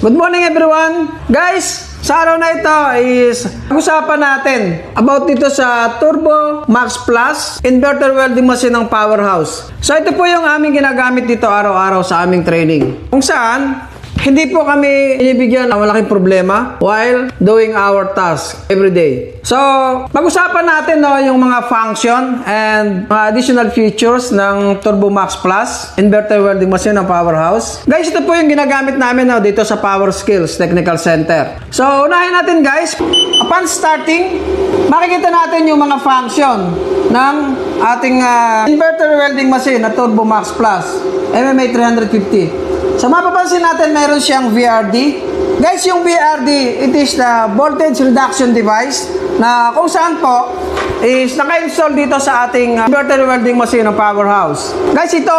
Good morning everyone! Guys, sa araw na ito is pag-usapan natin about dito sa Turbo Max Plus inverter welding machine ng Powerhouse. So ito po yung aming ginagamit dito araw-araw sa aming training. Kung saan, hindi po kami inibigyan ng malaking problema while doing our task every day. So, pag-usapan natin yung mga function and mga additional features ng Turbo Max Plus inverter welding machine ng Powerhouse. Guys, ito po yung ginagamit namin dito sa Power Skills Technical Center. So, unahin natin guys. Upon starting, makikita natin yung mga function ng ating inverter welding machine na Turbo Max Plus MMA 350. So, mapapansin natin mayroon siyang VRD. Guys, yung VRD, it is the voltage reduction device na kung saan po is naka-install dito sa ating inverter welding machine ng Powerhouse. Guys, ito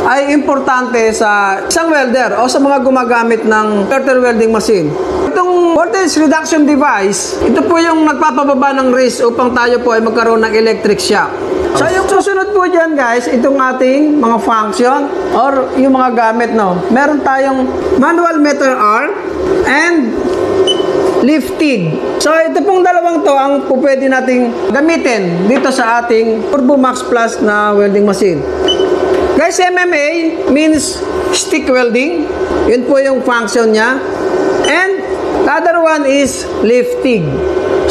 ay importante sa isang welder o sa mga gumagamit ng inverter welding machine. Itong voltage reduction device, ito po yung nagpapababa ng risk upang tayo po ay magkaroon ng electric shock. So, yung susunod po dyan guys, itong ating mga function or yung mga gamit, meron tayong manual meter arc and lifting. So, ito pong dalawang to ang pwede nating gamitin dito sa ating Turbo Max Plus na welding machine. Guys, MMA means stick welding. Yun po yung function niya. And the other one is lifting.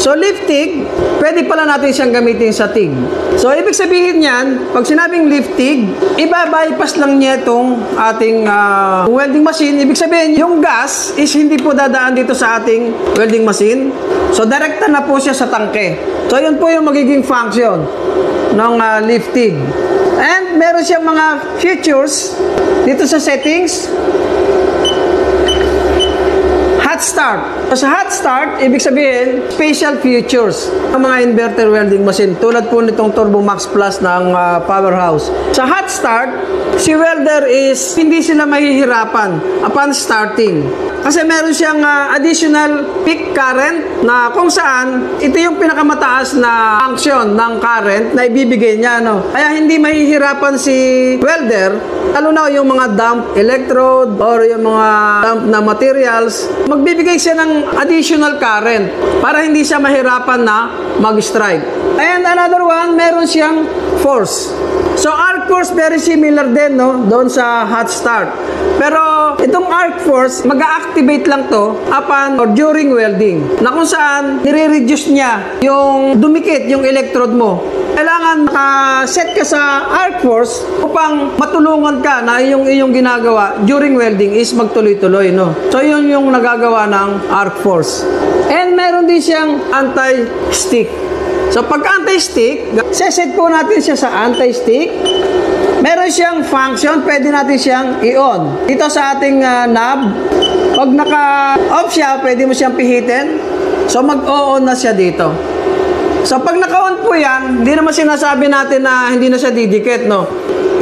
So, lifting, pwede pala natin siyang gamitin sa TIG. So, ibig sabihin niyan, pag sinabing lifting, iba-bypass lang niya itong ating welding machine. Ibig sabihin, yung gas is hindi po dadaan dito sa ating welding machine. So, direkta na po siya sa tangke. So, yun po yung magiging function ng lifting. And meron siyang mga features dito sa settings. Hot start. So, sa hot start, ibig sabihin, special features ng mga inverter welding machine tulad po nitong Turbo Max Plus ng Powerhouse. Sa hot start, si welder is hindi sila mahihirapan upon starting. Kasi meron siyang additional peak current na kung saan ito yung pinakamataas na function ng current na ibibigay niya. Kaya hindi mahihirapan si welder, lalo na yung mga damp electrode or yung mga damp na materials, magbibigay siya ng additional current para hindi siya mahirapan na mag-strike. And another one, meron siyang force. So, arc force, very similar din, doon sa hot start. Pero, itong arc force, mag-activate lang to upon or during welding. Na kung saan, nire-reduce niya yung dumikit, yung electrode mo. Kailangan naka-set ka sa arc force upang matulungan ka na iyong ginagawa during welding is magtuloy-tuloy, So, yun yung nagagawa ng arc force. And meron din siyang anti-stick. So, pag anti-stick, seset po natin siya sa anti-stick. Meron siyang function, pwede natin siyang i-on. Dito sa ating knob, pag naka-off siya, pwede mo siyang pihitin. So, mag-on na siya dito. So, pag naka-on po yan, hindi naman sinasabi natin na hindi na siya didikit,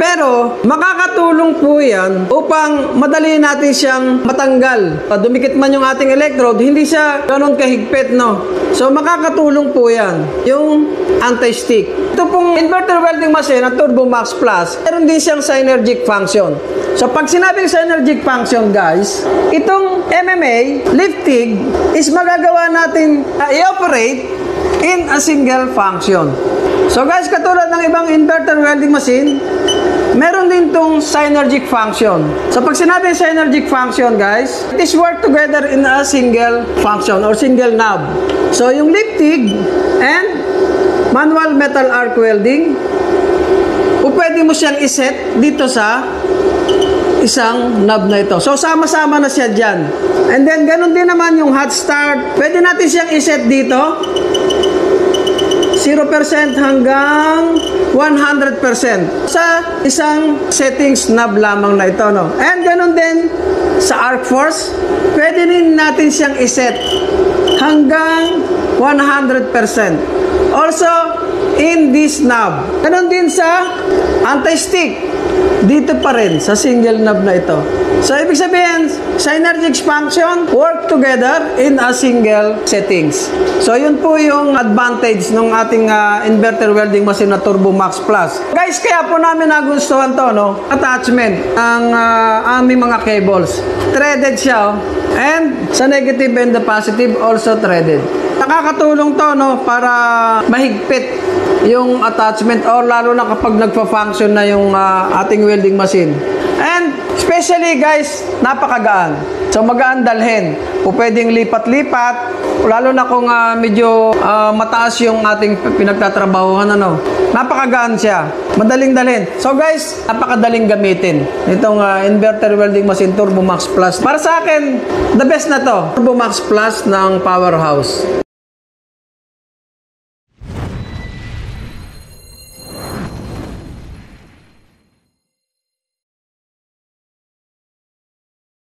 Pero, makakatulong po yan upang madali natin siyang matanggal. Dumikit man yung ating electrode, hindi siya ganun kahigpit, So, makakatulong po yan, yung anti-stick. Ito pong inverter welding machine na Turbo Max Plus, meron din siyang synergic function. So, pag sinabing synergic function, guys, itong MMA, lifting, is magagawa natin i-operate in a single function. So, guys, katulad ng ibang inverter welding machine, meron din itong synergic function. So, pag sinabing synergic function, guys, it is work together in a single function or single knob. So, yung lifting and manual metal arc welding, pwede mo siyang iset dito sa isang knob na ito. So, sama-sama na siya dyan. And then, ganun din naman yung hot start. Pwede natin siyang iset dito. 0% hanggang 100% sa isang settings knob lamang na ito, And ganun din sa arc force, pwede din natin siyang iset hanggang 100%. Also, in this knob. Ganon din sa anti-stick. Dito pa rin sa single knob na ito. So, ibig sabihin, synergy expansion work together in a single settings. So, yun po yung advantage ng ating inverter welding machine na Turbo Max Plus. Guys, kaya po namin nagustuhan to, no? Attachment ng aming mga cables. Threaded siya, oh. And sa negative and the positive, also threaded. Nakakatulong to, no? Para mahigpit yung attachment or lalo na kapag nagpa-function na yung ating welding machine. And especially guys, napakagaan. So magaan dalhin. O pwedeng lipat-lipat, lalo na kung medyo mataas yung ating pinagtatrabahuhan, ano. Napakagaan siya. Madaling dalhin. So guys, napakadaling gamitin. Itong inverter welding machine Turbo Max Plus. Para sa akin, the best na to. Turbo Max Plus ng Powerhouse.